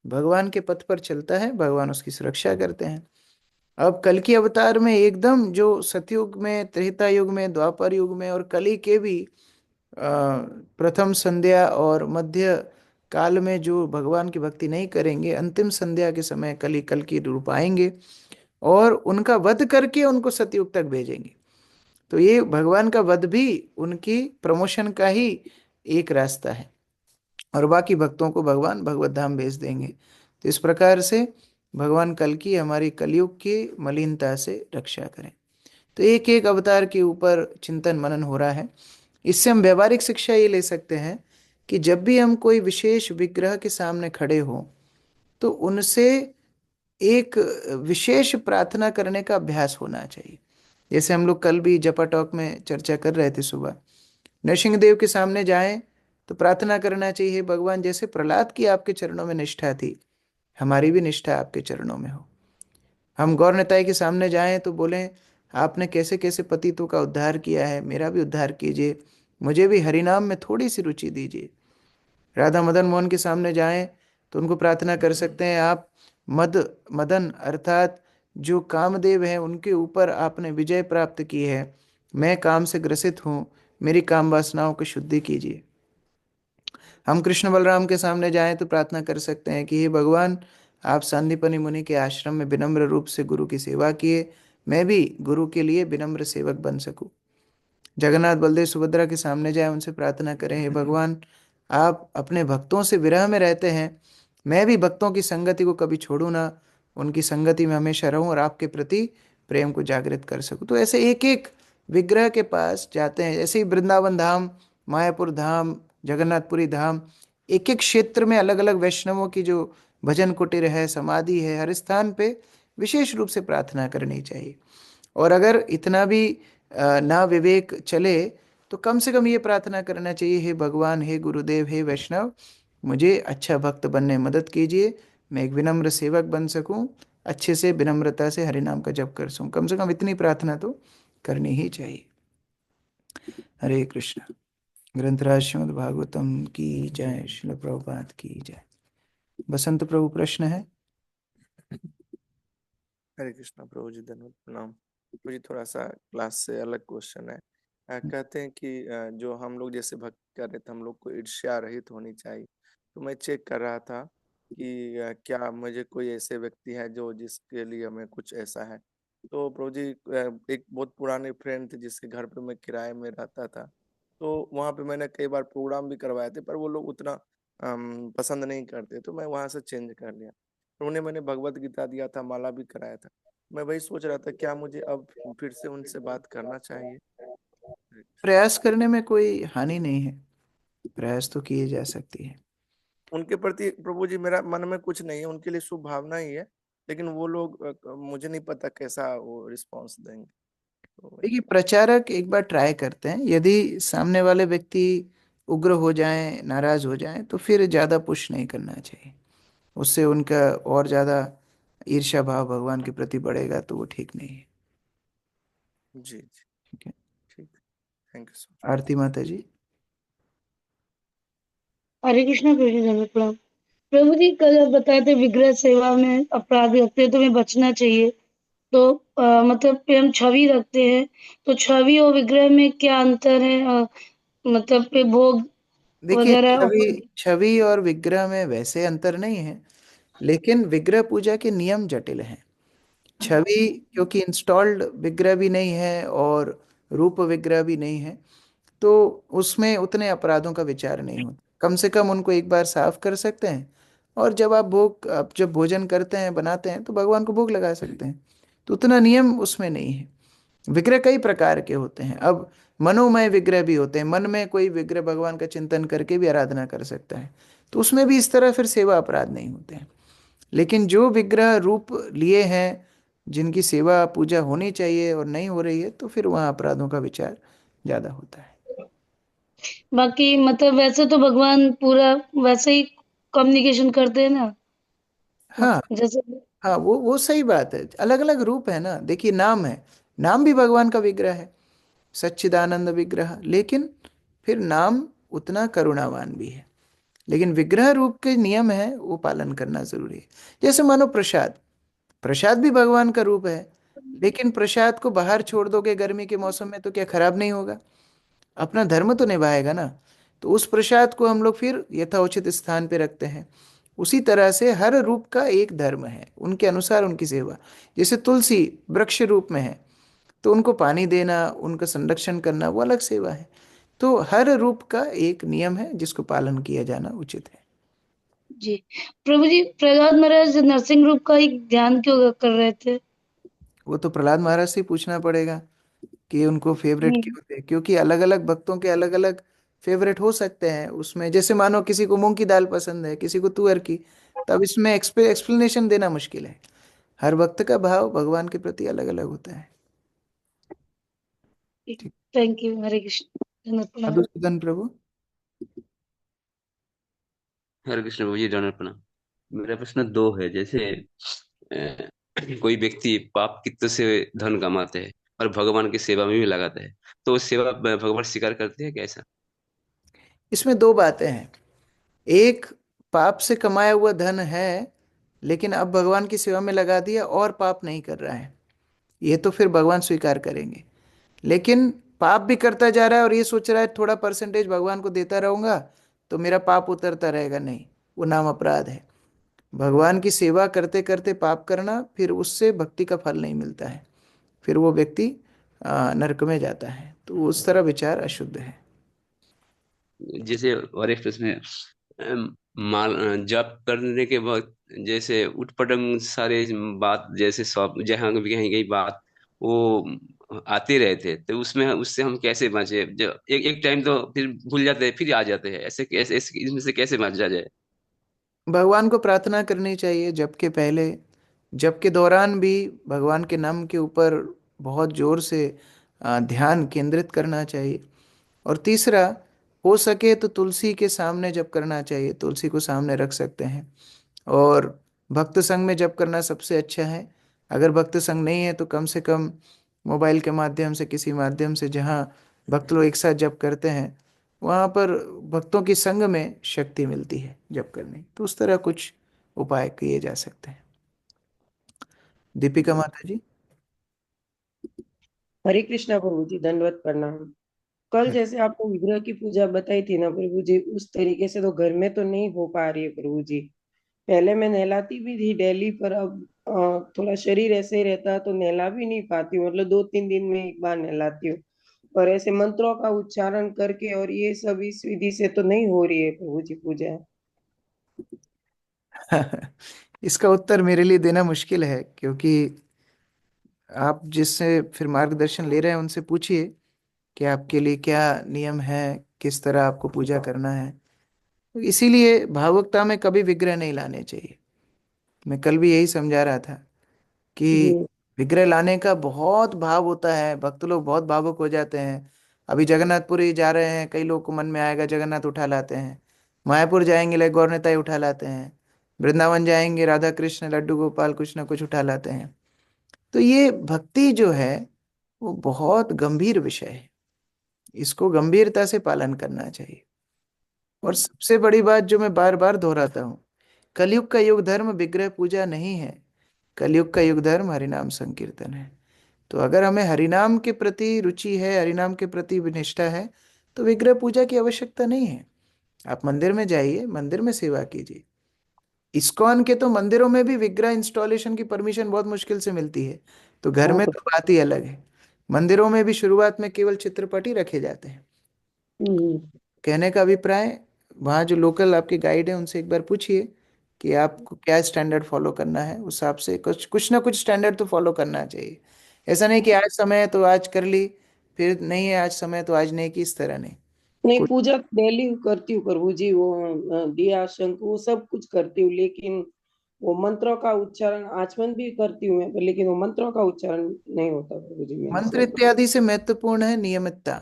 भगवान के पथ पर चलता है, भगवान उसकी सुरक्षा करते हैं। अब कल की अवतार में एकदम जो सतयुग में, त्रेता युग में, द्वापर युग में और कली के भी प्रथम संध्या और मध्य काल में जो भगवान की भक्ति नहीं करेंगे, अंतिम संध्या के समय कल की रूप आएंगे और उनका वध करके उनको सतयुग तक भेजेंगे। तो ये भगवान का वध भी उनकी प्रमोशन का ही एक रास्ता है और बाकी भक्तों को भगवान भगवत धाम भेज देंगे। तो इस प्रकार से भगवान कल की हमारी कलयुग की मलिनता से रक्षा करें। तो एक एक अवतार के ऊपर चिंतन मनन हो रहा है। इससे हम व्यवहारिक शिक्षा ये ले सकते हैं कि जब भी हम कोई विशेष विग्रह के सामने खड़े हों, तो उनसे एक विशेष प्रार्थना करने का अभ्यास होना चाहिए। जैसे हम लोग कल भी जपा टॉक में चर्चा कर रहे थे सुबह, नरसिंह देव के सामने जाएं तो प्रार्थना करना चाहिए, "हे भगवान, जैसे प्रहलाद की आपके चरणों में निष्ठा थी, हमारी भी निष्ठा आपके चरणों में हो।" हम गौर निताई के सामने जाएं तो बोलें, "आपने कैसे कैसे पतितों का उद्धार किया है, मेरा भी उद्धार कीजिए, मुझे भी हरिनाम में थोड़ी सी रुचि दीजिए।" राधा मदन मोहन के सामने जाएं तो उनको प्रार्थना कर सकते हैं, "आप मदन अर्थात जो कामदेव हैं उनके ऊपर आपने विजय प्राप्त की है, मैं काम से ग्रसित हूँ, मेरी काम वासनाओं को शुद्धि कीजिए।" हम कृष्ण बलराम के सामने जाएं तो प्रार्थना कर सकते हैं कि हे भगवान, आप सांदीपनि मुनि के आश्रम में विनम्र रूप से गुरु की सेवा किए, मैं भी गुरु के लिए विनम्र सेवक बन सकूं। जगन्नाथ बलदेव सुभद्रा के सामने जाए, उनसे प्रार्थना करें, हे भगवान, आप अपने भक्तों से विरह में रहते हैं, मैं भी भक्तों की संगति को कभी छोड़ू ना, उनकी संगति में हमेशा रहूं और आपके प्रति प्रेम को जागृत कर सकूं। तो ऐसे एक एक विग्रह के पास जाते हैं। ऐसे ही वृंदावन धाम, मायापुर धाम, जगन्नाथपुरी धाम, एक एक क्षेत्र में अलग अलग वैष्णवों की जो भजन कुटीर है, समाधि है, हर स्थान पे विशेष रूप से प्रार्थना करनी चाहिए। और अगर इतना भी ना विवेक चले तो कम से कम ये प्रार्थना करना चाहिए, हे भगवान, हे गुरुदेव, हे वैष्णव, मुझे अच्छा भक्त बनने में मदद कीजिए, मैं एक विनम्र सेवक बन सकूं, अच्छे से विनम्रता से हरिनाम का जप कर सकूं। कम से कम इतनी प्रार्थना तो करनी ही चाहिए। हरे कृष्ण। ग्रंथराज श्रीमद् भागवतम की जय, श्रील प्रभुपाद की जय। बसंत प्रभु, प्रश्न है? हरे कृष्णा प्रभु जी, धन्यवाद, प्रणाम। मुझे थोड़ा सा क्लास से अलग क्वेश्चन है। कहते हैं कि जो हम लोग जैसे भक्ति कर रहे थे, हम लोग को ईर्ष्या रहित होनी चाहिए। तो मैं चेक कर रहा था कि क्या मुझे कोई ऐसे व्यक्ति है जो जिसके लिए हमें कुछ ऐसा है। तो प्रभु जी, एक बहुत पुराने फ्रेंड थे जिसके घर पे मैं किराए में रहता था। तो वहाँ पे मैंने कई बार प्रोग्राम भी करवाए थे, पर वो लोग उतना पसंद नहीं करते, तो मैं वहाँ से चेंज कर लिया। तो उन्हें मैंने भगवत गीता दिया था, माला भी कराया था। मैं वही सोच रहा था, क्या मुझे अब फिर से उनसे बात करना चाहिए? प्रयास करने में कोई हानि नहीं है, प्रयास तो किए जा सकती है। उनके प्रति प्रभु जी मेरा मन में कुछ नहीं है, उनके लिए शुभ भावना ही है, लेकिन वो लोग मुझे नहीं पता कैसा वो रिस्पांस देंगे। तो देखिए, प्रचारक एक बार ट्राई करते हैं, यदि सामने वाले व्यक्ति उग्र हो जाएं, नाराज हो जाएं, तो फिर ज्यादा पुश नहीं करना चाहिए। उससे उनका और ज्यादा ईर्ष्या भाव भगवान के प्रति बढ़ेगा, तो वो ठीक नहीं है। जी जी, ठीक है। ठीक, थैंक यू सो मच। आरती माता जी। हरे कृष्णा प्रभु जी, धन्यवाद, प्रणाम। प्रभु जी, कल आप बताए थे विग्रह सेवा में अपराध रखते हैं तो हमें बचना चाहिए। तो मतलब पे हम छवि रखते हैं, तो छवि और विग्रह में क्या अंतर है? मतलब पे भोग देखिए, वगैरह छवि छवि और विग्रह में वैसे अंतर नहीं है, लेकिन विग्रह पूजा के नियम जटिल हैं। छवि क्योंकि इंस्टॉल्ड विग्रह भी नहीं है और रूप विग्रह भी नहीं है, तो उसमें उतने अपराधों का विचार नहीं होता। कम से कम उनको एक बार साफ कर सकते हैं, और आप जब भोजन करते हैं, बनाते हैं, तो भगवान को भोग लगा सकते हैं। तो उतना नियम उसमें नहीं है। विग्रह कई प्रकार के होते हैं। अब मनोमय विग्रह भी होते हैं, मन में कोई विग्रह भगवान का चिंतन करके भी आराधना कर सकता है, तो उसमें भी इस तरह फिर सेवा अपराध नहीं होते हैं। लेकिन जो विग्रह रूप लिए हैं, जिनकी सेवा पूजा होनी चाहिए और नहीं हो रही है, तो फिर वहाँ अपराधों का विचार ज्यादा होता है। बाकी मतलब वैसे तो भगवान पूरा वैसे ही कम्युनिकेशन करते हैं ना, हाँ जैसे हाँ, वो सही बात है। अलग अलग रूप है ना। देखिए, नाम है, नाम भी भगवान का विग्रह है, सच्चिदानंद विग्रह, लेकिन फिर नाम उतना करुणावान भी है। लेकिन विग्रह रूप के नियम है, वो पालन करना जरूरी है। जैसे मानो प्रसाद, प्रसाद भी भगवान का रूप है, लेकिन प्रसाद को बाहर छोड़ दोगे गर्मी के मौसम में तो क्या खराब नहीं होगा? अपना धर्म तो निभाएगा ना। तो उस प्रसाद को हम लोग फिर यथाउचित स्थान पे रखते हैं। उसी तरह से हर रूप का एक धर्म है, उनके अनुसार उनकी सेवा। जैसे तुलसी वृक्ष रूप में है, तो उनको पानी देना, उनका संरक्षण करना, वो अलग सेवा है। तो हर रूप का एक नियम है जिसको पालन किया जाना उचित है। जी। प्रभु जी, प्रहलाद महाराज नरसिंह रूप का ही ध्यान क्यों कर रहे थे? वो तो प्रहलाद महाराज से ही पूछना पड़ेगा कि उनको फेवरेट क्यों थे, क्योंकि अलग अलग भक्तों के अलग अलग फेवरेट हो सकते हैं। उसमें जैसे मानो किसी को मूंग की दाल पसंद है, किसी को तुअर की, तब इसमें एक्सप्लेनेशन देना मुश्किल है। हर भक्त का भाव भगवान के प्रति अलग अलग होता है। Thank you. हरे कृष्ण। धन्यवाद प्रणाम। मधुसूदन प्रभु। हरे कृष्ण प्रभु जी, दंडवत प्रणाम। मेरा प्रश्न दो है। जैसे कोई व्यक्ति पाप कित्त से धन कमाते हैं और भगवान की सेवा में भी लगाता है, तो वो सेवा भगवान स्वीकार करते हैं कैसा? इसमें दो बातें हैं। एक, पाप से कमाया हुआ धन है लेकिन अब भगवान की सेवा में लगा दिया और पाप नहीं कर रहा है, ये तो फिर भगवान स्वीकार करेंगे। लेकिन पाप भी करता जा रहा है और ये सोच रहा है थोड़ा परसेंटेज भगवान को देता रहूंगा तो मेरा पाप उतरता रहेगा, नहीं, वो नाम अपराध है। भगवान की सेवा करते करते पाप करना, फिर उससे भक्ति का फल नहीं मिलता है, फिर वो व्यक्ति नरक में जाता है। तो उस तरह विचार अशुद्ध है। जैसे और एक प्रश्न है, माल जप करने के बाद जैसे उटपटंग सारे बात, जैसे सब जहाँ भी कहीं गई बात वो आते रहते, तो उसमें उससे हम कैसे बचे? जो एक एक टाइम तो फिर भूल जाते हैं, फिर आ जाते हैं, ऐसे कैसे इसमें से कैसे बचा जाए? भगवान को प्रार्थना करनी चाहिए जप के पहले, जप के दौरान भी भगवान के नाम के ऊपर बहुत जोर से ध्यान केंद्रित करना चाहिए। और तीसरा, हो सके तो तुलसी के सामने जप करना चाहिए, तुलसी को सामने रख सकते हैं। और भक्त संग में जप करना सबसे अच्छा है। अगर भक्त संग नहीं है तो कम से कम मोबाइल के माध्यम से, किसी माध्यम से जहाँ भक्त लोग एक साथ जप करते हैं, वहाँ पर भक्तों की संग में शक्ति मिलती है जप करने की। तो उस तरह कुछ उपाय किए जा सकते हैं। दीपिका माता जी। हरे कृष्णा प्रभु जी, दंडवत प्रणाम। कल जैसे आपको विग्रह की पूजा बताई थी ना प्रभु जी, उस तरीके से तो घर में तो नहीं हो पा रही है प्रभु जी। पहले मैं नहलाती भी थी डेली, पर अब थोड़ा शरीर ऐसे ही रहता है तो नहला भी नहीं पाती हूँ। मतलब 2-3 दिन में एक बार नहलाती हूँ, पर ऐसे मंत्रों का उच्चारण करके और ये सब इस विधि से तो नहीं हो रही है प्रभु जी पूजा। इसका उत्तर मेरे लिए देना मुश्किल है, क्योंकि आप जिससे फिर मार्गदर्शन ले रहे हैं उनसे पूछिए कि आपके लिए क्या नियम है, किस तरह आपको पूजा करना है। तो इसीलिए भावुकता में कभी विग्रह नहीं लाने चाहिए। मैं कल भी यही समझा रहा था कि जी विग्रह लाने का बहुत भाव होता है, भक्त लोग बहुत भावुक हो जाते हैं। अभी जगन्नाथपुरी जा रहे हैं, कई लोग को मन में आएगा जगन्नाथ उठा लाते हैं। मायापुर जाएंगे लाइक गौरनिताई उठा लाते हैं। वृंदावन जाएंगे राधा कृष्ण लड्डू गोपाल कुछ ना कुछ उठा लाते हैं। तो ये भक्ति जो है वो बहुत गंभीर विषय है, इसको गंभीरता से पालन करना चाहिए। और सबसे बड़ी बात जो मैं बार बार दोहराता हूँ, कलयुग का युग धर्म विग्रह पूजा नहीं है। कलयुग का युग धर्म हरिनाम संकीर्तन है। तो अगर हमें हरिनाम के प्रति रुचि है, हरिनाम के प्रति निष्ठा है, तो विग्रह पूजा की आवश्यकता नहीं है। आप मंदिर में जाइए, मंदिर में सेवा कीजिए। इस्कॉन के तो मंदिरों में भी विग्रह इंस्टॉलेशन की परमिशन बहुत मुश्किल से मिलती है, तो घर हाँ में तो बात ही अलग है। मंदिरों में भी शुरुआत में केवल चित्रपट ही रखे जाते हैं। हम्म, कहने का अभिप्राय, वहाँ जो लोकल आपके गाइड हैं उनसे एक बार पूछिए कि आपको क्या स्टैंडर्ड फॉलो करना है, उस हिसाब से कुछ कुछ ना कुछ स्टैंडर्ड तो फॉलो करना चाहिए। ऐसा नहीं कि आज समय है तो आज कर ली, फिर नहीं है आज समय तो आज नहीं की, इस तरह नहीं। नहीं कुछ पूजा डेली करती हूँ प्रभु जी, वो दिया शंख वो सब कुछ करती हूँ, लेकिन वो मंत्रों का उच्चारण आचमन भी करती हूँ मैं, पर लेकिन वो मंत्रों का उच्चारण नहीं होता प्रभु जी मेरे मंत्र से। इत्यादि से महत्वपूर्ण है नियमितता।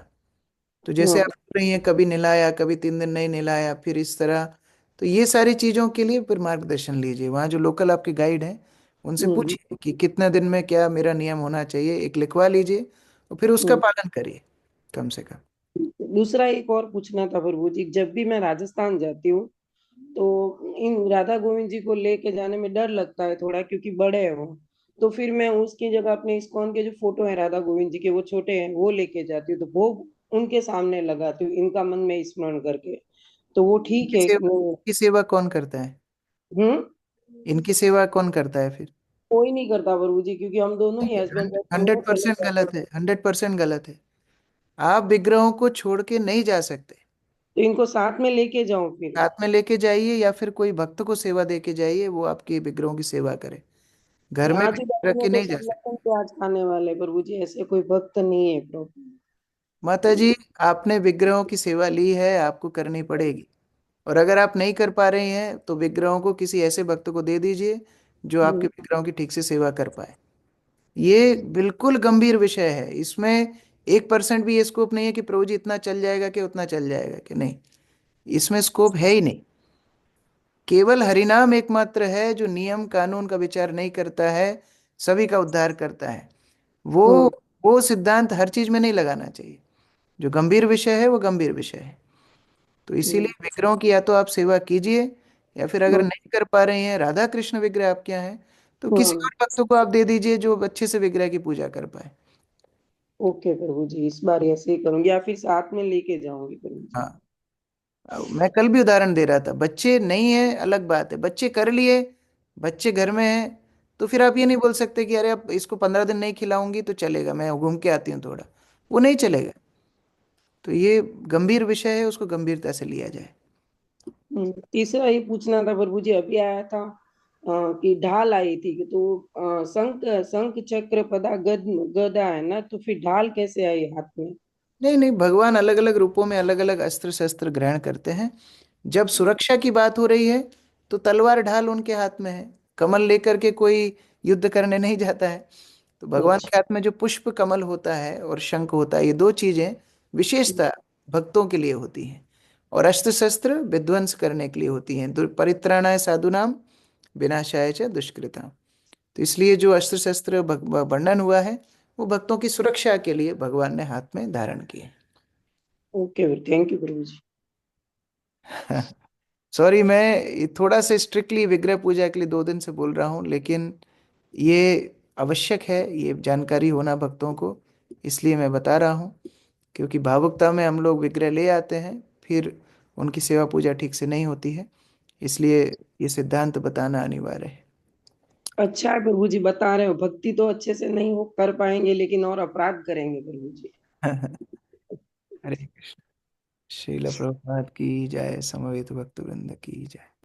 तो जैसे हाँ। आप बोल रही हैं कभी निलाया, कभी 3 दिन नहीं निलाया, फिर इस तरह, तो ये सारी चीजों के लिए फिर मार्गदर्शन लीजिए। वहाँ जो लोकल आपके गाइड हैं उनसे हम्म, पूछिए कि कितने दिन में क्या मेरा नियम होना चाहिए, एक लिखवा लीजिए और फिर उसका हम्म। पालन करिए कम से कम। दूसरा एक और पूछना था प्रभु जी, जब भी मैं राजस्थान जाती हूँ तो इन राधा गोविंद जी को लेके जाने में डर लगता है थोड़ा, क्योंकि बड़े हैं वो। तो फिर मैं उसकी जगह अपने इस्कॉन के जो फोटो है राधा गोविंद जी के, वो छोटे हैं, वो लेके जाती हूँ, तो वो उनके सामने लगाती हूँ इनका मन में स्मरण करके। तो वो ठीक है कि नहीं? इनकी सेवा कौन करता है? हम्म। इनकी सेवा कौन करता है फिर? कोई नहीं करता प्रभु जी, क्योंकि हम दोनों ही हस्बैंड वाइफ दोनों हंड्रेड चले परसेंट जाते गलत हैं। है, 100% गलत है। आप विग्रहों को छोड़ के नहीं जा सकते। तो इनको साथ में लेके जाऊं फिर? साथ में लेके जाइए या फिर कोई भक्त को सेवा दे के जाइए, वो आपके विग्रहों की सेवा करे। घर में आजू रख बाजू में के तो नहीं जा सब सकते। लहसुन प्याज खाने वाले प्रभु जी, ऐसे कोई भक्त नहीं है प्रभु। माता जी, आपने विग्रहों की सेवा ली है, आपको करनी पड़ेगी। और अगर आप नहीं कर पा रहे हैं तो विग्रहों को किसी ऐसे भक्त को दे दीजिए जो आपके हम्म, विग्रहों की ठीक से सेवा कर पाए। ये बिल्कुल गंभीर विषय है, इसमें 1% भी ये स्कोप नहीं है कि प्रभु जी इतना चल जाएगा कि उतना चल जाएगा कि नहीं, इसमें स्कोप है ही नहीं। केवल हरिनाम एकमात्र है जो नियम कानून का विचार नहीं करता है, सभी का उद्धार करता है। वो वो सिद्धांत हर चीज में नहीं लगाना चाहिए। जो गंभीर विषय है वो गंभीर विषय है। तो इसीलिए विग्रहों की या तो आप सेवा कीजिए, या फिर अगर नहीं कर पा रहे हैं, राधा कृष्ण विग्रह आपके यहाँ है, तो किसी और भक्तों को आप दे दीजिए जो अच्छे से विग्रह की पूजा कर पाए। ओके प्रभु जी, इस बार ऐसे ही करूंगी या फिर साथ में लेके जाऊंगी प्रभु जी। हाँ, मैं कल भी उदाहरण दे रहा था, बच्चे नहीं है अलग बात है, बच्चे कर लिए, बच्चे घर में हैं, तो फिर आप ये नहीं बोल सकते कि अरे अब इसको 15 दिन नहीं खिलाऊंगी तो चलेगा, मैं घूम के आती हूँ थोड़ा, वो नहीं चलेगा। तो ये गंभीर विषय है, उसको गंभीरता से लिया जाए। तीसरा ये पूछना था प्रभु जी, अभी आया था कि ढाल आई थी कि तो शंख शंख चक्र पदा गदा है ना, तो फिर ढाल कैसे आई हाथ में? नहीं नहीं, भगवान अलग अलग रूपों में अलग अलग अस्त्र शस्त्र ग्रहण करते हैं। जब सुरक्षा की बात हो रही है तो तलवार ढाल उनके हाथ में है, कमल लेकर के कोई युद्ध करने नहीं जाता है। तो भगवान के हाथ में जो पुष्प कमल होता है और शंख होता है, ये दो चीजें विशेषता भक्तों के लिए होती हैं, और अस्त्र शस्त्र विध्वंस करने के लिए होती हैं। परित्राणाय साधुनाम विनाशाय च दुष्कृताम। तो इसलिए जो अस्त्र शस्त्र वर्णन हुआ है वो भक्तों की सुरक्षा के लिए भगवान ने हाथ में धारण किए। ओके, थैंक यू प्रभु जी। सॉरी, मैं थोड़ा सा स्ट्रिक्टली विग्रह पूजा के लिए 2 दिन से बोल रहा हूँ, लेकिन ये आवश्यक है, ये जानकारी होना भक्तों को, इसलिए मैं बता रहा हूँ। क्योंकि भावुकता में हम लोग विग्रह ले आते हैं, फिर उनकी सेवा पूजा ठीक से नहीं होती है, इसलिए ये सिद्धांत बताना अनिवार्य है। अच्छा है प्रभु जी, बता रहे हो, भक्ति तो अच्छे से नहीं हो कर पाएंगे लेकिन और अपराध करेंगे प्रभु जी। हरे कृष्ण। श्रील प्रभुपाद की जय, समवेत भक्त वृंद की जय।